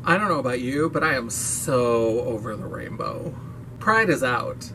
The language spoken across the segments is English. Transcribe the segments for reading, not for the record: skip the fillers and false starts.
I don't know about you, but I am so over the rainbow. Pride is out.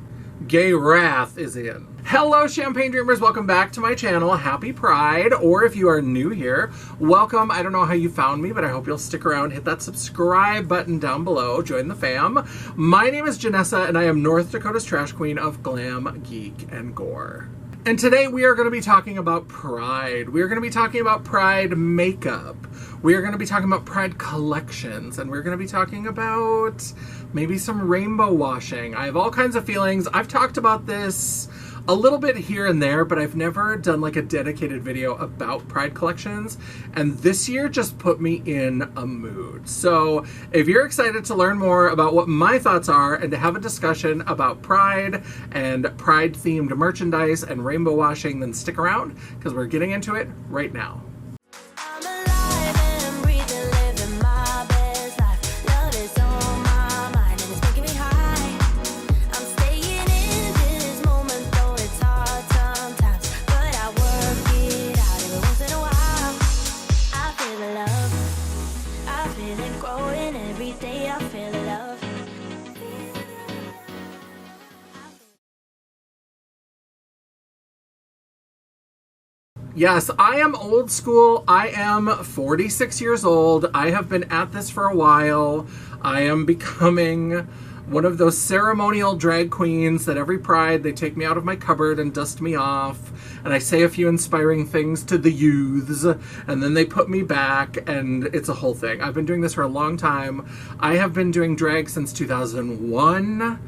Gay wrath is in. Hello, Champagne Dreamers. Welcome back to my channel. Happy Pride. Or if you are new here, welcome. I don't know how you found me, but I hope you'll stick around. Hit that subscribe button down below. Join the fam. My name is Danessa, and I am North Dakota's trash queen of glam, geek, and gore. And today we are going to be talking about Pride. We are going to be talking about Pride makeup. We are going to be talking about Pride collections. And we're going to be talking about maybe some rainbow washing. I have all kinds of feelings. I've talked about this a little bit here and there, but I've never done like a dedicated video about Pride collections. And this year just put me in a mood. So if you're excited to learn more about what my thoughts are and to have a discussion about Pride and Pride themed merchandise and rainbow washing, then stick around because we're getting into it right now. Yes, I am old school. I am 46 years old. I have been at this for a while. I am becoming one of those ceremonial drag queens that every Pride, they take me out of my cupboard and dust me off. And I say a few inspiring things to the youths, and then they put me back, and it's a whole thing. I've been doing this for a long time. I have been doing drag since 2001.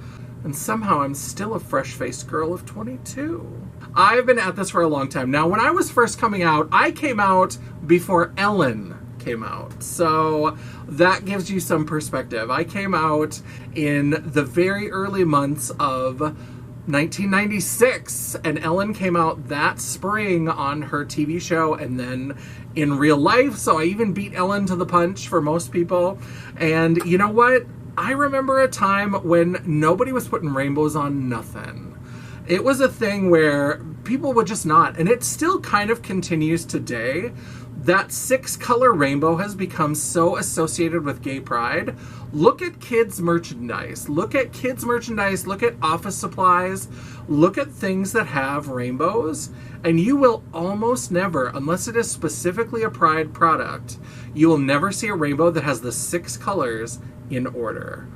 And somehow I'm still a fresh-faced girl of 22. I've been at this for a long time. Now, when I was first coming out, I came out before Ellen came out. So that gives you some perspective. I came out in the very early months of 1996, and Ellen came out that spring on her TV show and then in real life. So I even beat Ellen to the punch for most people. And you know what? I remember a time when nobody was putting rainbows on nothing. It was a thing where people would just not, and it still kind of continues today. That 6-color rainbow has become so associated with gay pride. Look at kids' merchandise. Look at kids' merchandise. Look at office supplies. Look at things that have rainbows. And you will almost never, unless it is specifically a Pride product, you will never see a rainbow that has the 6 colors in order.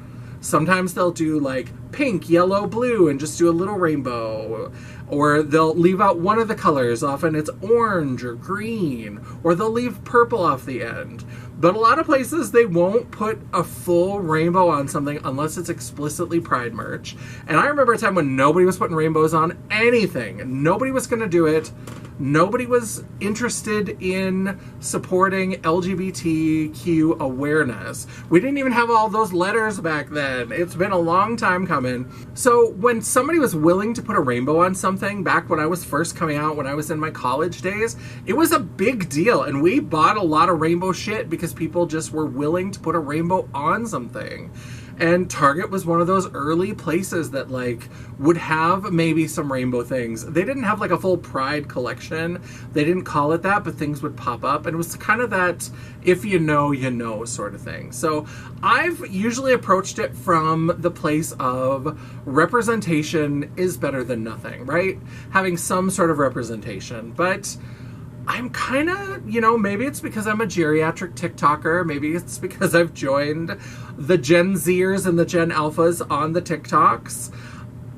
Sometimes they'll do like pink, yellow, blue, and just do a little rainbow. Or they'll leave out one of the colors. Often it's orange or green. Or they'll leave purple off the end. But a lot of places, they won't put a full rainbow on something unless it's explicitly Pride merch. And I remember a time when nobody was putting rainbows on anything. Nobody was going to do it. Nobody was interested in supporting LGBTQ awareness. We didn't even have all those letters back then. It's been a long time coming. So when somebody was willing to put a rainbow on something back when I was first coming out, when I was in my college days, it was a big deal. And we bought a lot of rainbow shit because people just were willing to put a rainbow on something. And Target was one of those early places that like would have maybe some rainbow things. They didn't have like a full Pride collection. They didn't call it that, but things would pop up. And it was kind of that if you know sort of thing. So I've usually approached it from the place of representation is better than nothing, right? Having some sort of representation. But I'm kind of, maybe it's because I'm a geriatric TikToker. Maybe it's because I've joined the Gen Zers and the Gen Alphas on the TikToks.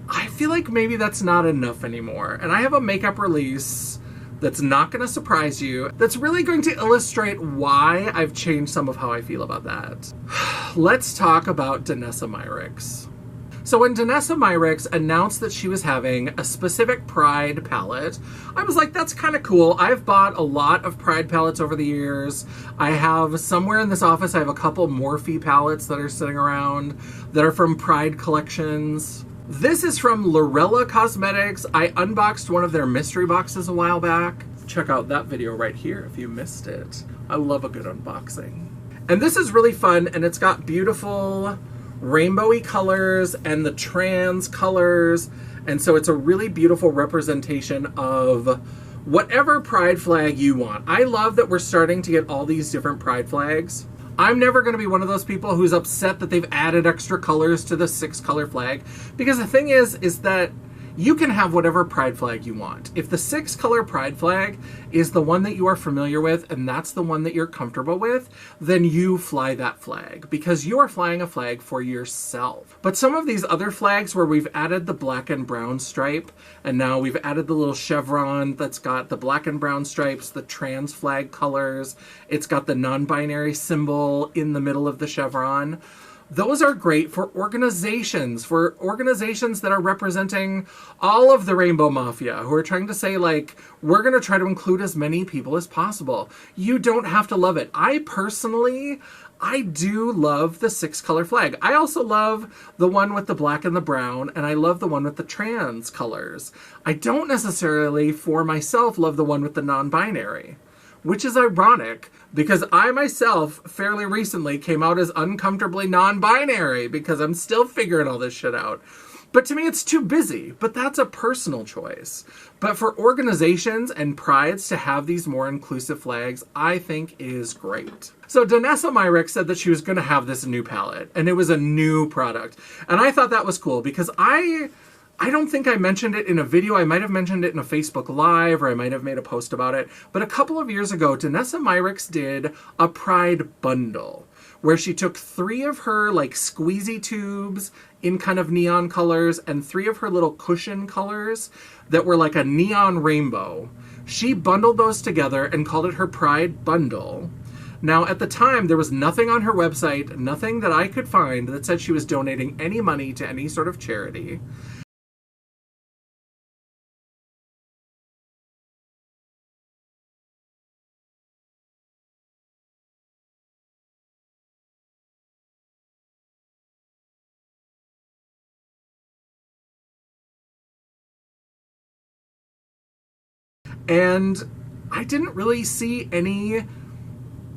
I feel like maybe that's not enough anymore. And I have a makeup release that's not going to surprise you, that's really going to illustrate why I've changed some of how I feel about that. Let's talk about Danessa Myricks. So when Danessa Myricks announced that she was having a specific Pride palette, I was like, that's kind of cool. I've bought a lot of Pride palettes over the years. I have somewhere in this office, I have a couple Morphe palettes that are sitting around that are from Pride collections. This is from Lorella Cosmetics. I unboxed one of their mystery boxes a while back. Check out that video right here if you missed it. I love a good unboxing. And this is really fun, and it's got beautiful rainbowy colors and the trans colors, and so it's a really beautiful representation of whatever pride flag you want. I love that we're starting to get all these different pride flags. I'm never going to be one of those people who's upset that they've added extra colors to the 6-color flag, because the thing is that you can have whatever pride flag you want. If the 6-color pride flag is the one that you are familiar with and that's the one that you're comfortable with, then you fly that flag, because you are flying a flag for yourself. But some of these other flags where we've added the black and brown stripe, and now we've added the little chevron that's got the black and brown stripes, the trans flag colors, it's got the non-binary symbol in the middle of the chevron. Those are great for organizations that are representing all of the Rainbow Mafia, who are trying to say, like, we're going to try to include as many people as possible. You don't have to love it. I do love the 6-color flag. I also love the one with the black and the brown, and I love the one with the trans colors. I don't necessarily, for myself, love the one with the non-binary, which is ironic, because I myself fairly recently came out as uncomfortably non-binary, because I'm still figuring all this shit out. But to me, it's too busy. But that's a personal choice. But for organizations and prides to have these more inclusive flags, I think is great. So Danessa Myricks said that she was going to have this new palette, and it was a new product. And I thought that was cool, because I don't think I mentioned it in a video. I might have mentioned it in a Facebook Live, or I might have made a post about it. But a couple of years ago, Danessa Myricks did a Pride bundle where she took 3 of her like squeezy tubes in kind of neon colors and 3 of her little cushion colors that were like a neon rainbow. She bundled those together and called it her Pride bundle. Now, at the time, there was nothing on her website, nothing that I could find that said she was donating any money to any sort of charity. And I didn't really see any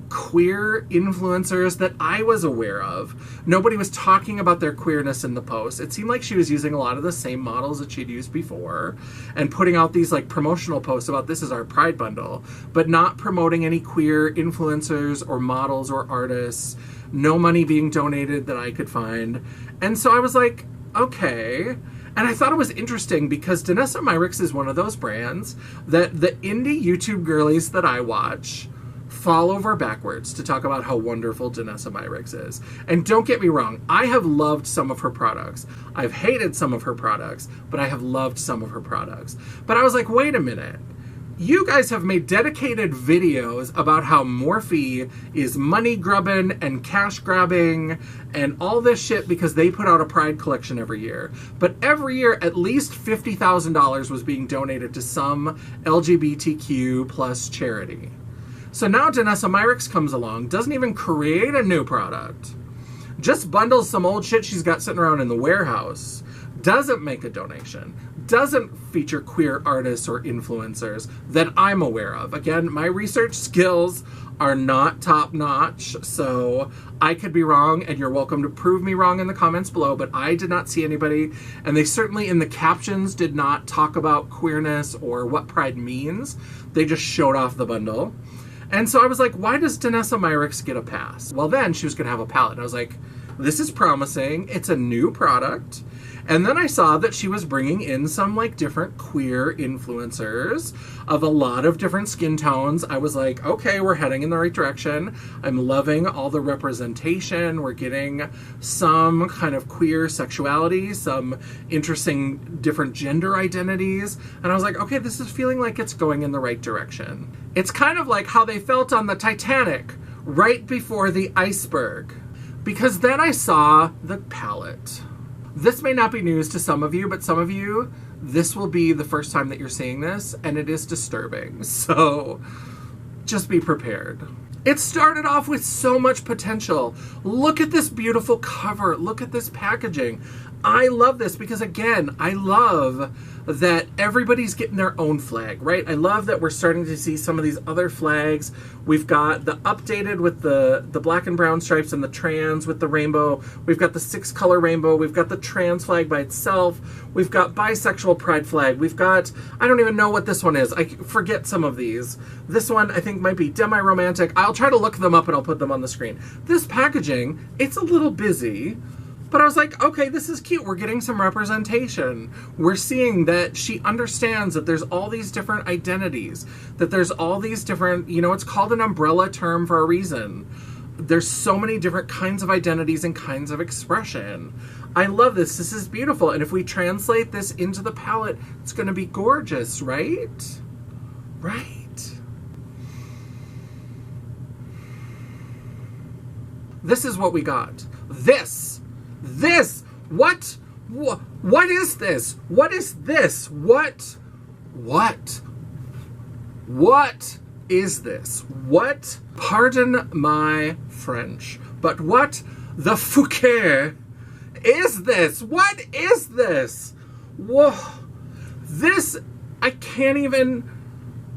queer influencers that I was aware of. Nobody was talking about their queerness in the post. It seemed like she was using a lot of the same models that she'd used before and putting out these like promotional posts about this is our Pride bundle, but not promoting any queer influencers or models or artists. No money being donated that I could find. And so I was like, okay. And I thought it was interesting because Danessa Myricks is one of those brands that the indie YouTube girlies that I watch fall over backwards to talk about how wonderful Danessa Myricks is. And don't get me wrong, I have loved some of her products. I've hated some of her products, but I have loved some of her products. But I was like, wait a minute. You guys have made dedicated videos about how Morphe is money grubbing and cash grabbing and all this shit because they put out a Pride collection every year. But every year, at least $50,000 was being donated to some LGBTQ plus charity. So now Danessa Myricks comes along, doesn't even create a new product, just bundles some old shit she's got sitting around in the warehouse, doesn't make a donation, doesn't feature queer artists or influencers that I'm aware of. Again, my research skills are not top-notch, so I could be wrong, and you're welcome to prove me wrong in the comments below, but I did not see anybody, and they certainly in the captions did not talk about queerness or what Pride means. They just showed off the bundle. And so I was like, why does Danessa Myricks get a pass? Well, then she was going to have a palette. And I was like, this is promising. It's a new product. And then I saw that she was bringing in some like different queer influencers of a lot of different skin tones. I was like, okay, we're heading in the right direction. I'm loving all the representation. We're getting some kind of queer sexuality, some interesting different gender identities. And I was like, okay, this is feeling like it's going in the right direction. It's kind of like how they felt on the Titanic right before the iceberg. Because then I saw the palette. This may not be news to some of you, but some of you, this will be the first time that you're seeing this, and it is disturbing. So just be prepared. It started off with so much potential. Look at this beautiful cover. Look at this packaging. I love this because, again, I love that everybody's getting their own flag, right? I love that we're starting to see some of these other flags. We've got the updated with the black and brown stripes and the trans with the rainbow. We've got the 6-color rainbow. We've got the trans flag by itself. We've got bisexual pride flag. We've got, I don't even know what this one is. I forget some of these. This one I think might be demi-romantic. I'll try to look them up and I'll put them on the screen. This packaging, it's a little busy. But I was like, okay, this is cute. We're getting some representation. We're seeing that she understands that there's all these different identities, that there's all these different, you know, it's called an umbrella term for a reason. There's so many different kinds of identities and kinds of expression. I love this. This is beautiful. And if we translate this into the palette, it's going to be gorgeous, right? Right. This is what we got. This, what is this? What is this? What is this? What, pardon my French, but what the Fouquet is this? What is this? Whoa, this, I can't even,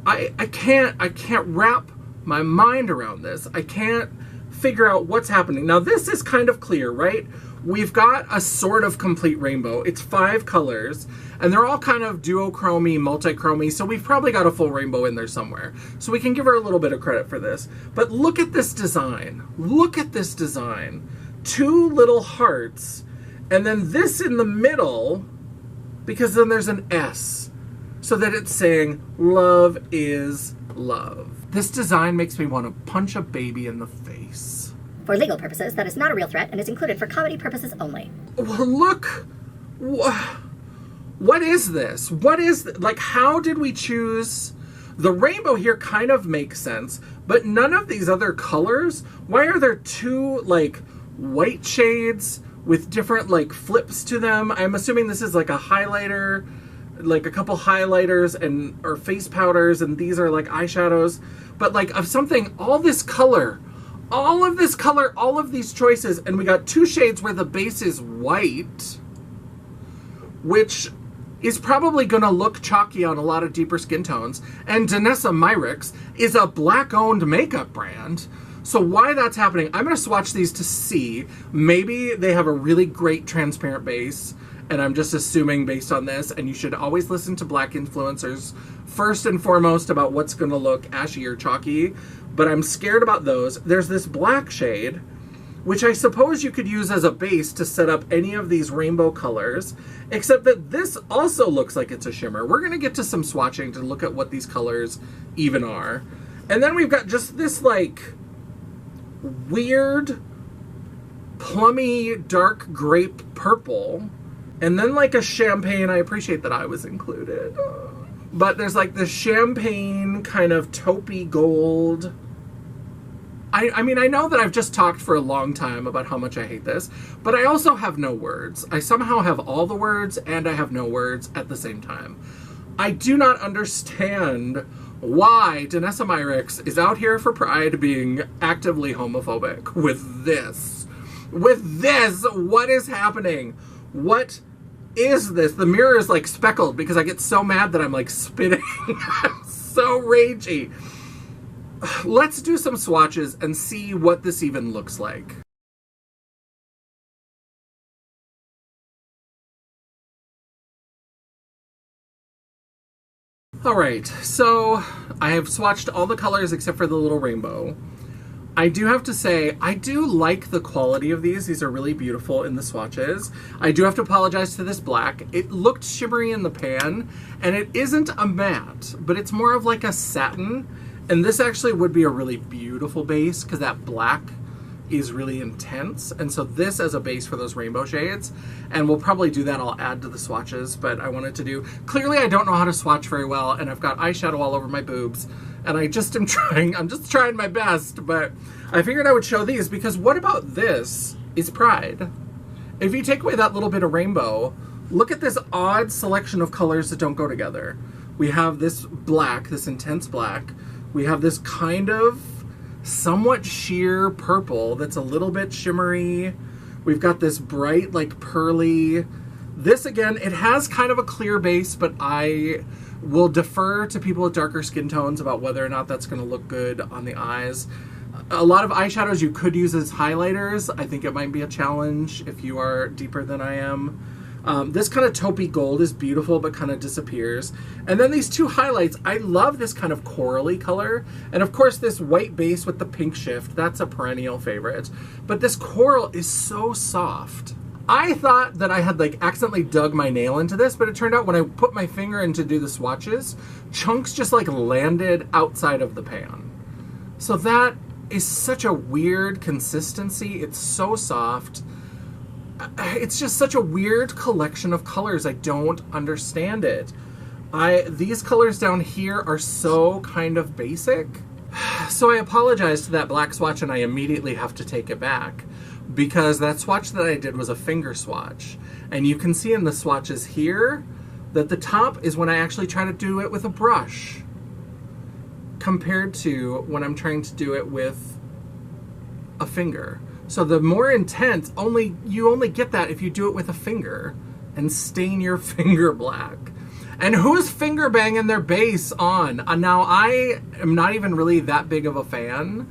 I can't wrap my mind around this. I can't figure out what's happening. Now this is kind of clear, right? We've got a sort of complete rainbow. It's 5 colors, and they're all kind of duochromy, multichromy, so we've probably got a full rainbow in there somewhere. So we can give her a little bit of credit for this. But look at this design. Look at this design. 2 little hearts, and then this in the middle, because then there's an S, so that it's saying, love is love. This design makes me want to punch a baby in the face. For legal purposes, that is not a real threat and is included for comedy purposes only. Well, look. What is this? What is, like, how did we choose? The rainbow here kind of makes sense, but none of these other colors. Why are there 2, like, white shades with different, like, flips to them? I'm assuming this is like a highlighter, like a couple highlighters and or face powders, and these are like eyeshadows. But like of something, all this color, all of this color, all of these choices, and we got 2 shades where the base is white, which is probably going to look chalky on a lot of deeper skin tones. And Danessa Myricks is a Black-owned makeup brand. So why that's happening, I'm going to swatch these to see. Maybe they have a really great transparent base, and I'm just assuming based on this, and you should always listen to Black influencers first and foremost about what's going to look ashy or chalky. But I'm scared about those. There's this black shade, which I suppose you could use as a base to set up any of these rainbow colors, except that this also looks like it's a shimmer. We're going to get to some swatching to look at what these colors even are. And then we've got just this like weird plummy dark grape purple, and then like a champagne. I appreciate that I was included. But there's like this champagne kind of taupey gold. I mean, I know that I've just talked for a long time about how much I hate this, but I also have no words. I somehow have all the words and I have no words at the same time. I do not understand why Danessa Myricks is out here for Pride being actively homophobic with this. With this, what is happening? What is this? The mirror is like speckled because I get so mad that I'm like spitting. I'm so ragey. Let's do some swatches and see what this even looks like. Alright, so I have swatched all the colors except for the little rainbow. I do have to say, I do like the quality of these. These are really beautiful in the swatches. I do have to apologize to this black. It looked shimmery in the pan, and it isn't a matte, but it's more of like a satin. And this actually would be a really beautiful base because that black is really intense. And so this as a base for those rainbow shades, and we'll probably do that. I'll add to the swatches, but I wanted to do, clearly I don't know how to swatch very well, and I've got eyeshadow all over my boobs, and I just am trying, I'm just trying my best, but I figured I would show these because what about this is Pride? If you take away that little bit of rainbow, look at this odd selection of colors that don't go together. We have this black, this intense black. We have this kind of somewhat sheer purple that's a little bit shimmery. We've got this bright, like pearly, This, again, it has kind of a clear base, but I will defer to people with darker skin tones about whether or not that's going to look good on the eyes. A lot of eyeshadows you could use as highlighters. I think it might be a challenge if you are deeper than I am. This kind of taupey gold is beautiful, but kind of disappears. And then these two highlights, I love this kind of corally color. And of course, this white base with the pink shift, that's a perennial favorite. But this coral is so soft. I thought that I had like accidentally dug my nail into this, but it turned out when I put my finger in to do the swatches, chunks just like landed outside of the pan. So that is such a weird consistency. It's so soft. It's just such a weird collection of colors. I don't understand it. These colors down here are so kind of basic. So I apologize to that black swatch, and I immediately have to take it back because that swatch that I did was a finger swatch. And you can see in the swatches here that the top is when I actually try to do it with a brush compared to when I'm trying to do it with a finger. So the more intense, you only get that if you do it with a finger and stain your finger black. And who's finger banging their base on? Now, I am not even really that big of a fan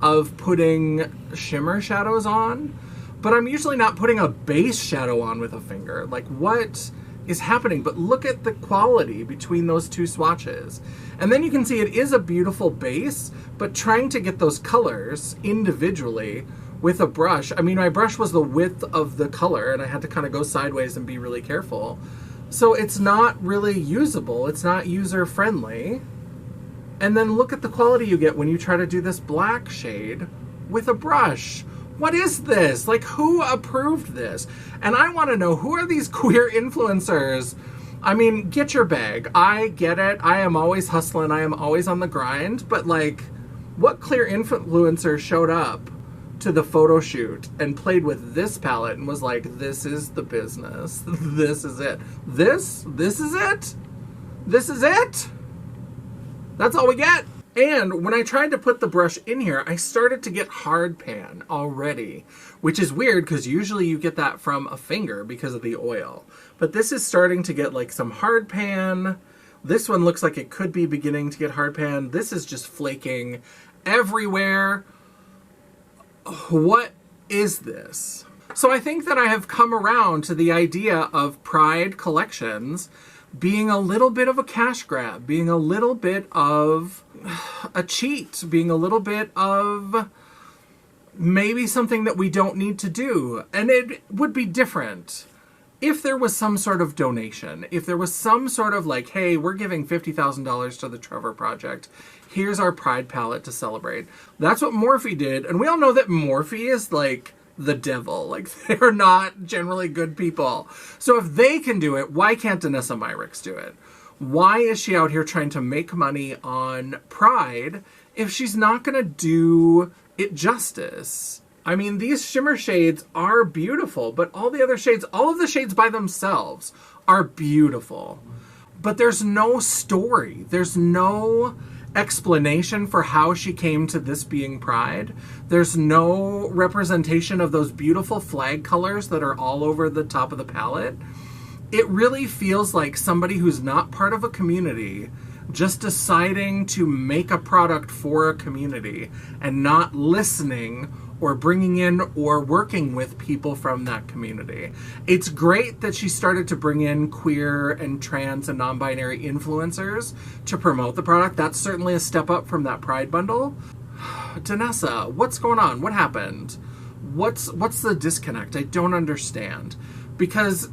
of putting shimmer shadows on, but I'm usually not putting a base shadow on with a finger. Like, what is happening? But look at the quality between those two swatches. And then you can see it is a beautiful base, but trying to get those colors individually with a brush. I mean, my brush was the width of the color, and I had to kind of go sideways and be really careful. So it's not really usable. It's not user-friendly. And then look at the quality you get when you try to do this black shade with a brush. What is this? Like, who approved this? And I want to know, who are these queer influencers? I mean, get your bag. I get it. I am always hustling. I am always on the grind. But, like, what queer influencer showed up to the photo shoot and played with this palette and was like, this is the business. This is it. This is it? This is it? That's all we get. And when I tried to put the brush in here, I started to get hard pan already, which is weird because usually you get that from a finger because of the oil. But this is starting to get like some hard pan. This one looks like it could be beginning to get hard pan. This is just flaking everywhere. What is this? So I think that I have come around to the idea of Pride collections being a little bit of a cash grab, being a little bit of a cheat, being a little bit of maybe something that we don't need to do. And it would be different if there was some sort of donation, if there was some sort of like, hey, we're giving $50,000 to the Trevor Project. Here's our Pride palette to celebrate. That's what Morphe did. And we all know that Morphe is like the devil. Like, they're not generally good people. So if they can do it, why can't Danessa Myricks do it? Why is she out here trying to make money on Pride if she's not going to do it justice? I mean, these shimmer shades are beautiful, but all the other shades, all of the shades by themselves are beautiful. But there's no story. There's no explanation for how she came to this being Pride. There's no representation of those beautiful flag colors that are all over the top of the palette. It really feels like somebody who's not part of a community just deciding to make a product for a community and not listening or bringing in or working with people from that community. It's great that she started to bring in queer and trans and non-binary influencers to promote the product. That's certainly a step up from that Pride bundle. Danessa, what's going on? What happened? What's the disconnect? I don't understand. Because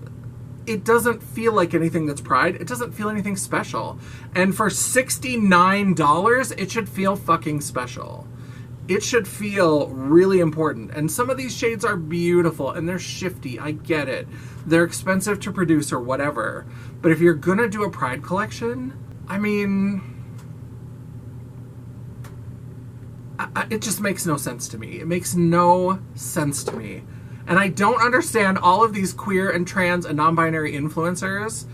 it doesn't feel like anything that's Pride. It doesn't feel anything special. And for $69, it should feel fucking special. It should feel really important. And some of these shades are beautiful and they're shifty. I get it. They're expensive to produce or whatever. But if you're gonna do a Pride collection, I mean, it just makes no sense to me. It makes no sense to me. And I don't understand all of these queer and trans and non-binary influencers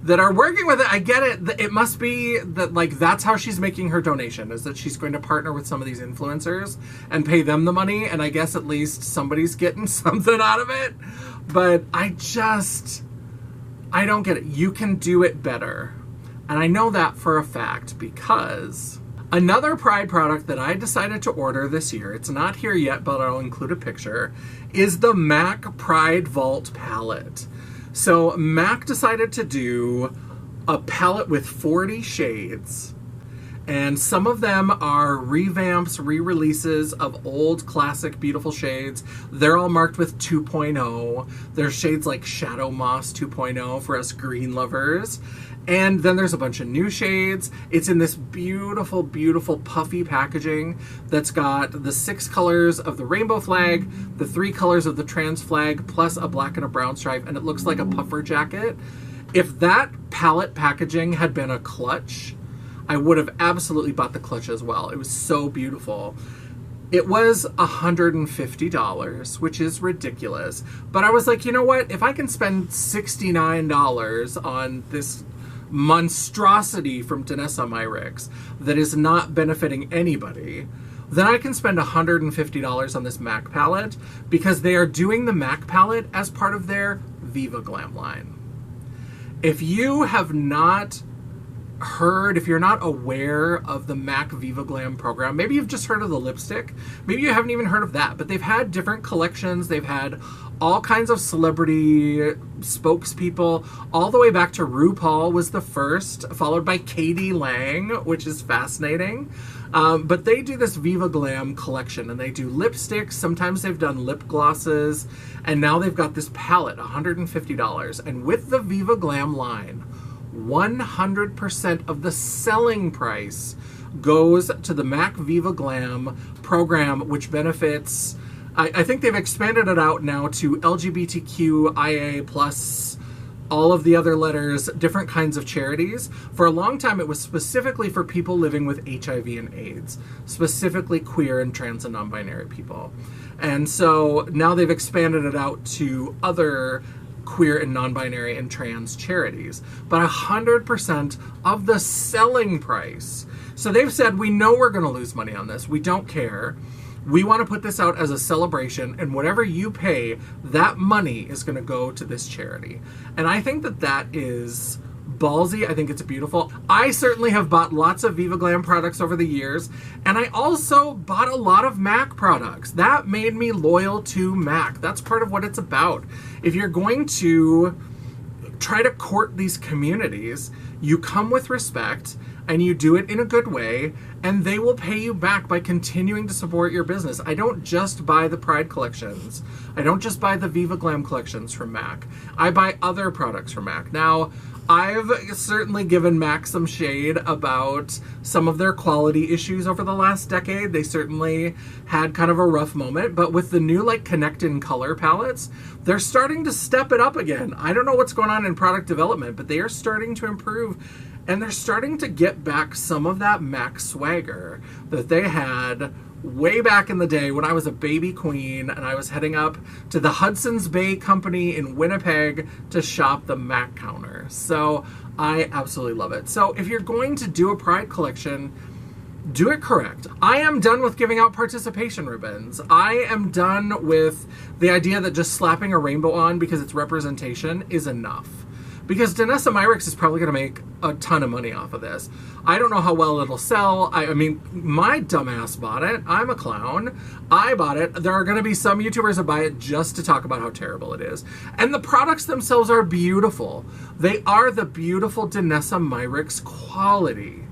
that are working with it. I get it. It must be that, like, that's how she's making her donation, is that she's going to partner with some of these influencers and pay them the money. And I guess at least somebody's getting something out of it. But I just, I don't get it. You can do it better. And I know that for a fact because another Pride product that I decided to order this year, it's not here yet, but I'll include a picture, is the MAC Pride Vault palette. So MAC decided to do a palette with 40 shades. And some of them are revamps, re-releases of old, classic, beautiful shades. They're all marked with 2.0. There's shades like Shadow Moss 2.0 for us green lovers. And then there's a bunch of new shades. It's in this beautiful, beautiful puffy packaging that's got the 6 colors of the rainbow flag, the 3 colors of the trans flag, plus a black and a brown stripe, and it looks like a puffer jacket. If that palette packaging had been a clutch, I would have absolutely bought the clutch as well. It was so beautiful. It was $150, which is ridiculous. But I was like, you know what? If I can spend $69 on this monstrosity from Danessa Myricks that is not benefiting anybody, then I can spend $150 on this MAC palette because they are doing the MAC palette as part of their Viva Glam line. If you have not heard, if you're not aware of the MAC Viva Glam program, maybe you've just heard of the lipstick, maybe you haven't even heard of that, but they've had different collections, they've had all kinds of celebrity spokespeople, all the way back to RuPaul was the first, followed by Katie Lang, which is fascinating. But they do this Viva Glam collection, and they do lipsticks, sometimes they've done lip glosses, and now they've got this palette, $150, and with the Viva Glam line, 100% of the selling price goes to the MAC Viva Glam program, which benefits, I think they've expanded it out now to LGBTQIA plus all of the other letters, different kinds of charities. For a long time, it was specifically for people living with HIV and AIDS, specifically queer and trans and non-binary people. And so now they've expanded it out to other queer and non-binary and trans charities, but 100% of the selling price. So they've said, we know we're going to lose money on this. We don't care. We want to put this out as a celebration, and whatever you pay, that money is going to go to this charity. And I think that that is ballsy. I think it's beautiful. I certainly have bought lots of Viva Glam products over the years, and I also bought a lot of MAC products. That made me loyal to MAC. That's part of what it's about. If you're going to try to court these communities, you come with respect and you do it in a good way, and they will pay you back by continuing to support your business. I don't just buy the Pride collections. I don't just buy the Viva Glam collections from MAC. I buy other products from MAC. Now, I've certainly given MAC some shade about some of their quality issues over the last decade. They certainly had kind of a rough moment, but with the new Connect in color palettes, they're starting to step it up again. I don't know what's going on in product development, but they are starting to improve, and they're starting to get back some of that MAC swagger that they had way back in the day when I was a baby queen and I was heading up to the Hudson's Bay Company in Winnipeg to shop the MAC counter. So I absolutely love it. So if you're going to do a Pride collection, do it correct. I am done with giving out participation ribbons. I am done with the idea that just slapping a rainbow on because it's representation is enough. Because Danessa Myricks is probably going to make a ton of money off of this. I don't know how well it'll sell. I mean, my dumbass bought it. I'm a clown. I bought it. There are going to be some YouTubers that buy it just to talk about how terrible it is. And the products themselves are beautiful. They are the beautiful Danessa Myricks quality.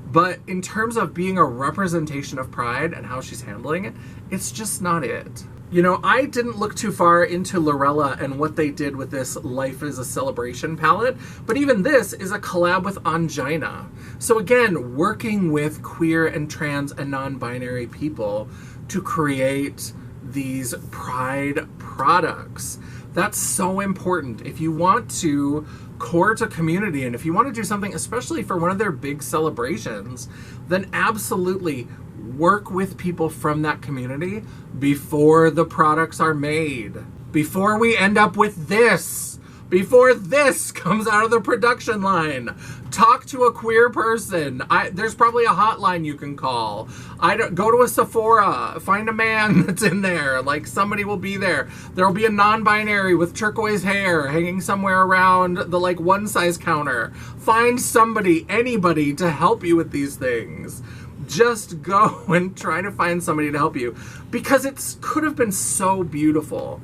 But in terms of being a representation of Pride and how she's handling it, it's just not it. You know, I didn't look too far into Lorella and what they did with this Life is a Celebration palette, but even this is a collab with Angina. So again, working with queer and trans and non-binary people to create these Pride products. That's so important. If you want to court a community and if you want to do something, especially for one of their big celebrations, then absolutely work with people from that community before the products are made. Before we end up with this, before this comes out of the production line. Talk to a queer person. There's probably a hotline you can call. Go to a Sephora. Find a man that's in there. Like, somebody will be there. There will be a non-binary with turquoise hair hanging somewhere around the, like, one-size counter. Find somebody, anybody, to help you with these things. Just go and try to find somebody to help you. Because it could have been so beautiful.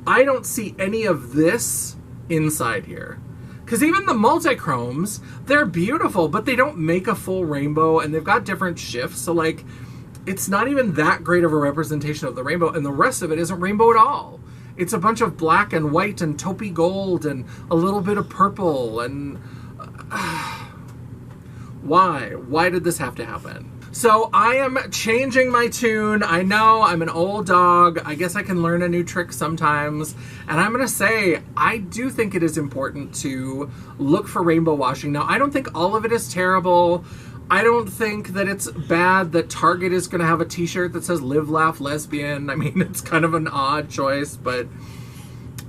I don't see any of this inside here. Because even the multi-chromes, they're beautiful, but they don't make a full rainbow, and they've got different shifts, so, like, it's not even that great of a representation of the rainbow, and the rest of it isn't rainbow at all. It's a bunch of black and white and taupey gold and a little bit of purple, and... Why? Why did this have to happen? So I am changing my tune. I know I'm an old dog. I guess I can learn a new trick sometimes. And I'm going to say, I do think it is important to look for rainbow washing. Now, I don't think all of it is terrible. I don't think that it's bad that Target is going to have a t-shirt that says live, laugh, lesbian. I mean, it's kind of an odd choice, but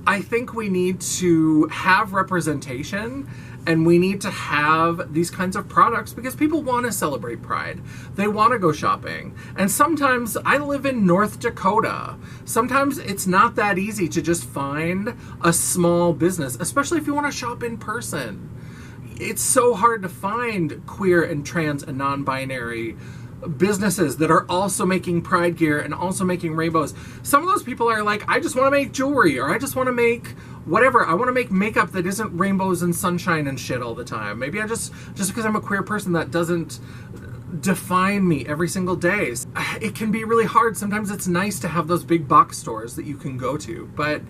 I think we need to have representation. And we need to have these kinds of products because people want to celebrate Pride. They want to go shopping. And sometimes, I live in North Dakota. Sometimes it's not that easy to just find a small business, especially if you want to shop in person. It's so hard to find queer and trans and non-binary businesses that are also making Pride gear and also making rainbows. Some of those people are like, I just want to make jewelry, or I just want to make whatever. I want to make makeup that isn't rainbows and sunshine and shit all the time. Maybe I just because I'm a queer person, that doesn't define me every single day. It can be really hard. Sometimes it's nice to have those big box stores that you can go to, but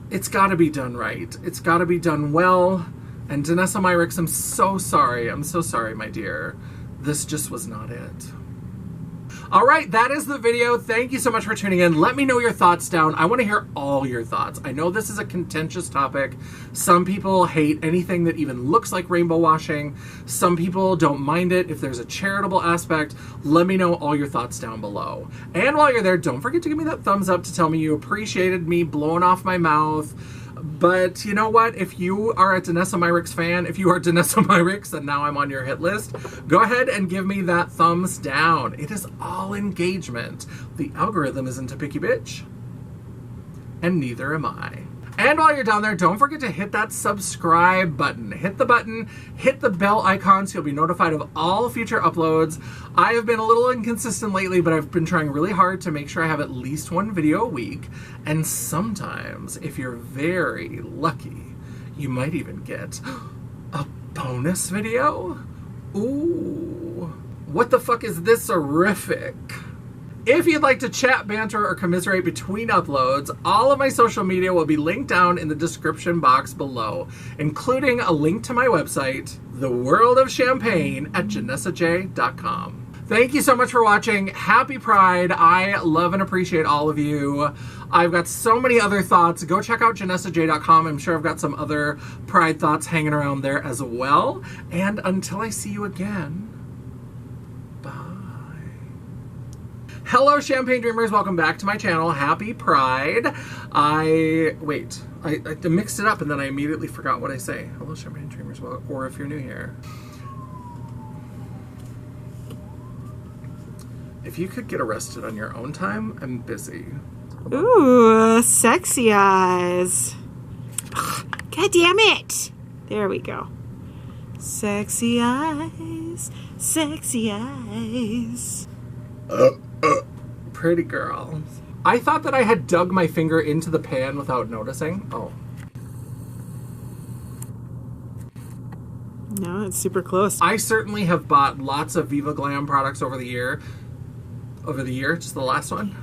it's got to be done right. It's got to be done well. And Danessa Myricks, I'm so sorry. I'm so sorry, my dear. This just was not it. All right, that is the video. Thank you so much for tuning in. Let me know your thoughts down. I want to hear all your thoughts. I know this is a contentious topic. Some people hate anything that even looks like rainbow washing. Some people don't mind it if there's a charitable aspect. Let me know all your thoughts down below. And while you're there, don't forget to give me that thumbs up to tell me you appreciated me blowing off my mouth. But you know what? If you are a Danessa Myricks fan, if you are Danessa Myricks and now I'm on your hit list, go ahead and give me that thumbs down. It is all engagement. The algorithm isn't a picky bitch. And neither am I. And while you're down there, don't forget to hit that subscribe button. Hit the button, hit the bell icon so you'll be notified of all future uploads. I have been a little inconsistent lately, but I've been trying really hard to make sure I have at least one video a week. And sometimes, if you're very lucky, you might even get a bonus video. Ooh, what the fuck is this horrific? If you'd like to chat, banter, or commiserate between uploads, all of my social media will be linked down in the description box below, including a link to my website, The World of Champagne, at janessajay.com. Thank you so much for watching. Happy Pride. I love and appreciate all of you. I've got so many other thoughts. Go check out janessajay.com. I'm sure I've got some other Pride thoughts hanging around there as well. And until I see you again, hello, Champagne Dreamers. Welcome back to my channel. Happy Pride. I mixed it up and then I immediately forgot what I say. Hello, Champagne Dreamers. Well, or if you're new here. If you could get arrested on your own time, I'm busy. Ooh, sexy eyes. God damn it. There we go. Sexy eyes. Sexy eyes. Pretty girl. I thought that I had dug my finger into the pan without noticing. Oh. No, it's super close. I certainly have bought lots of Viva Glam products over the year. Just the last one.